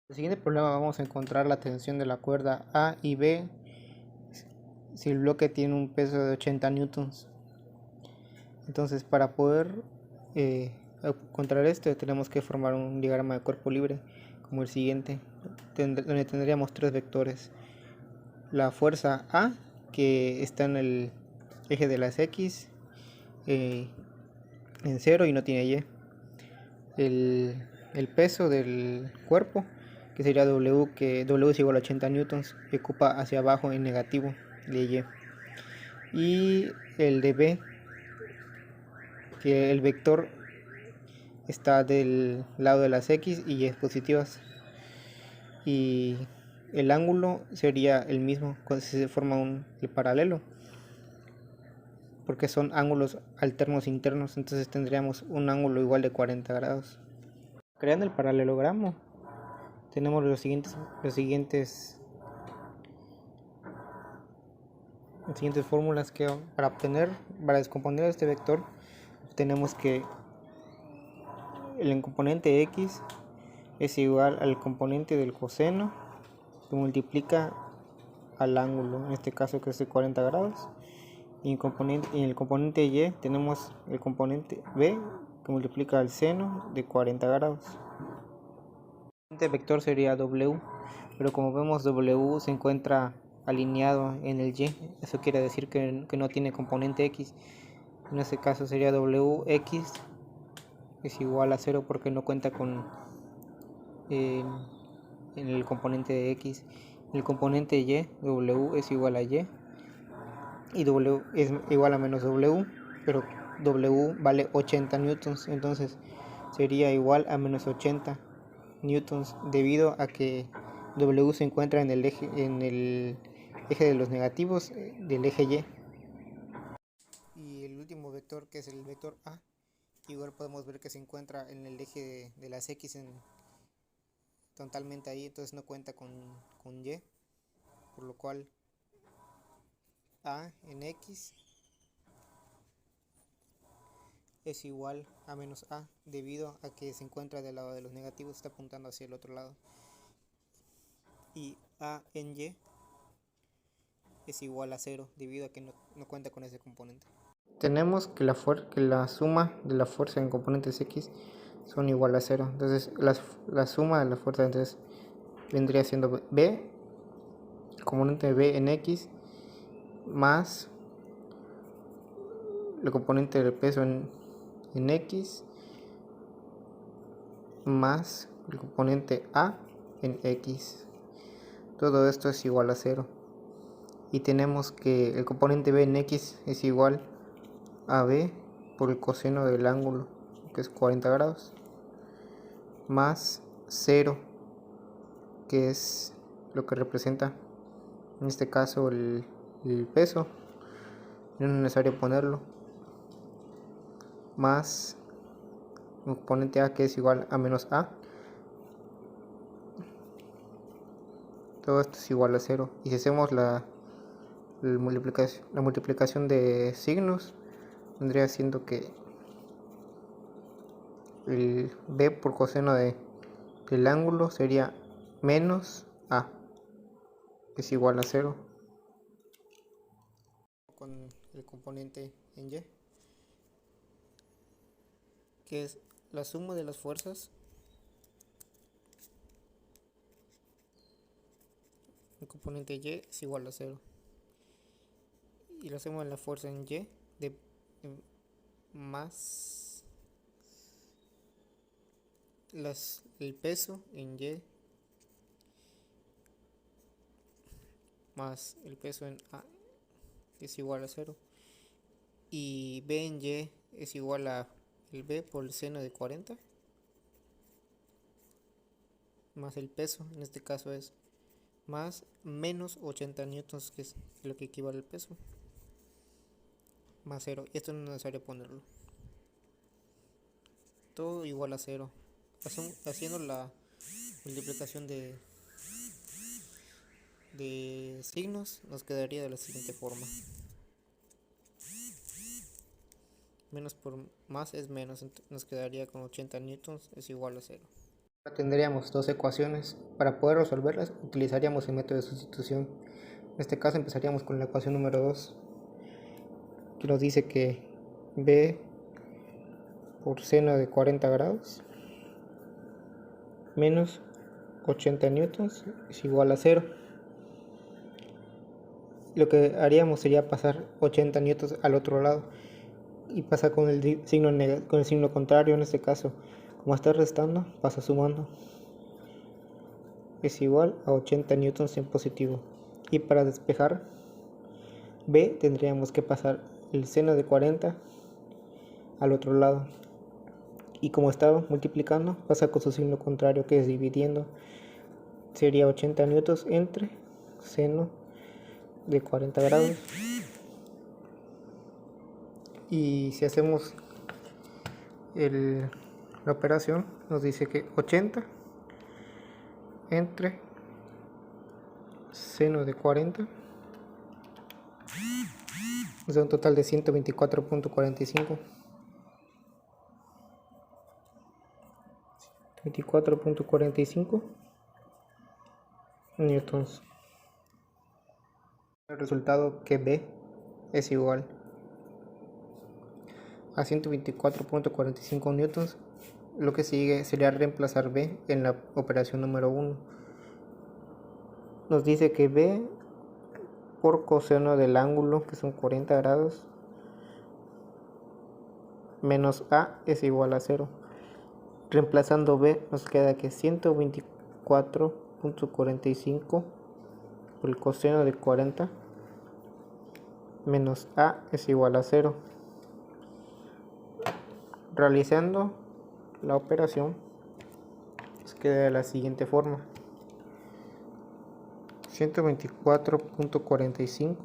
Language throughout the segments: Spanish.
En el siguiente problema vamos a encontrar la tensión de la cuerda A y B si el bloque tiene un peso de 80 newtons. Entonces, para poder encontrar esto, tenemos que formar un diagrama de cuerpo libre como el siguiente, donde tendríamos tres vectores. La fuerza A, que está en el eje de las X, en 0 y no tiene Y. El peso del cuerpo, que sería W, que W es igual a 80 newtons, que ocupa hacia abajo en negativo de Y. Y el de B, que el vector está del lado de las X y Y positivas. Y el ángulo sería el mismo cuando se forma el paralelo, porque son ángulos alternos internos, entonces tendríamos un ángulo igual de 40 grados. Creando el paralelogramo, tenemos las siguientes fórmulas que para descomponer este vector, tenemos que el componente X es igual al componente del coseno que multiplica al ángulo, en este caso que es de 40 grados. Y en el componente Y tenemos el componente B que multiplica al seno de 40 grados. Este vector sería W, pero como vemos W se encuentra alineado en el Y, eso quiere decir que no tiene componente X. En este caso sería WX es igual a 0 porque no cuenta con en el componente de X. El componente Y, W es igual a Y, y W es igual a menos W, pero W vale 80 newtons, entonces sería igual a menos 80 newtons debido a que W se encuentra en el eje de los negativos del eje Y. Y el último vector, que es el vector A, igual podemos ver que se encuentra en el eje de las X totalmente ahí, entonces no cuenta con Y, por lo cual A en X es igual a menos A debido a que se encuentra del lado de los negativos, está apuntando hacia el otro lado. Y A en Y es igual a 0 debido a que no cuenta con ese componente. Tenemos que la suma de la fuerza en componentes X son igual a 0. Entonces la suma de la fuerza entonces vendría siendo B, componente B en X, más el componente del peso en X, más el componente A en X. Todo esto es igual a 0. Y tenemos que el componente B en X es igual a B por el coseno del ángulo, que es 40 grados, más 0, que es lo que representa en este caso el peso, no es necesario ponerlo, más un componente A que es igual a menos A. Todo esto es igual a 0. Y si hacemos la multiplicación de signos, vendría siendo que el B por coseno del ángulo sería menos A, que es igual a 0. Con el componente en Y, que es la suma de las fuerzas, el componente Y es igual a 0. Y la suma de la fuerza en Y de más el peso en Y más el peso en A es igual a 0. Y B en Y es igual a el B por el seno de 40 más el peso, en este caso es más menos 80 newtons, que es lo que equivale al peso, más 0. Esto no es necesario ponerlo. Todo igual a 0. Haciendo la multiplicación de signos, nos quedaría de la siguiente forma: menos por más es menos, nos quedaría con 80 newtons es igual a 0. Ahora tendríamos dos ecuaciones. Para poder resolverlas utilizaríamos el método de sustitución. En este caso empezaríamos con la ecuación número 2, que nos dice que B por seno de 40 grados menos 80 newtons es igual a 0. Lo que haríamos sería pasar 80 newtons al otro lado y pasa con el signo contrario. En este caso, como está restando, pasa sumando, es igual a 80 newtons en positivo. Y para despejar B tendríamos que pasar el seno de 40 al otro lado, y como estaba multiplicando, pasa con su signo contrario, que es dividiendo. Sería 80 newtons entre seno de 40 grados. Y si hacemos la operación, nos dice que 80 entre seno de 40 nos da un total de 124.45. 24.45 newtons. El resultado que B es igual a 124.45 newtons. Lo que sigue sería reemplazar B en la operación número 1. Nos dice que B por coseno del ángulo, que son 40 grados, menos A es igual a 0. Reemplazando B nos queda que 124.45 por el coseno de 40 menos A es igual a 0. Realizando la operación nos queda de la siguiente forma: 124.45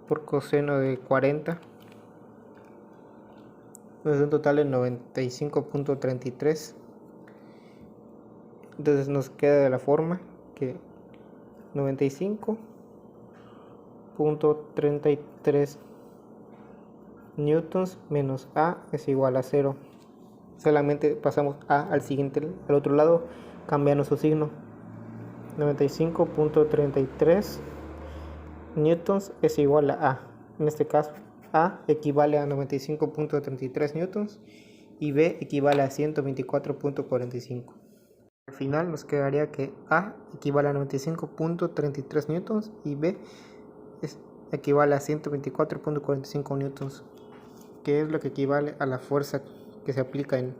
por coseno de 40 nos da un total de 95.33. entonces nos queda de la forma que 95.33 newtons menos A es igual a 0. Solamente pasamos A al otro lado, cambiando su signo. 95.33 newtons es igual a A. En este caso, A equivale a 95.33 newtons y B equivale a 124.45. Al final nos quedaría que A equivale a 95.33 newtons y B equivale a 124.45 newtons, que es lo que equivale a la fuerza que se aplica en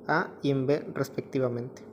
A y en B respectivamente.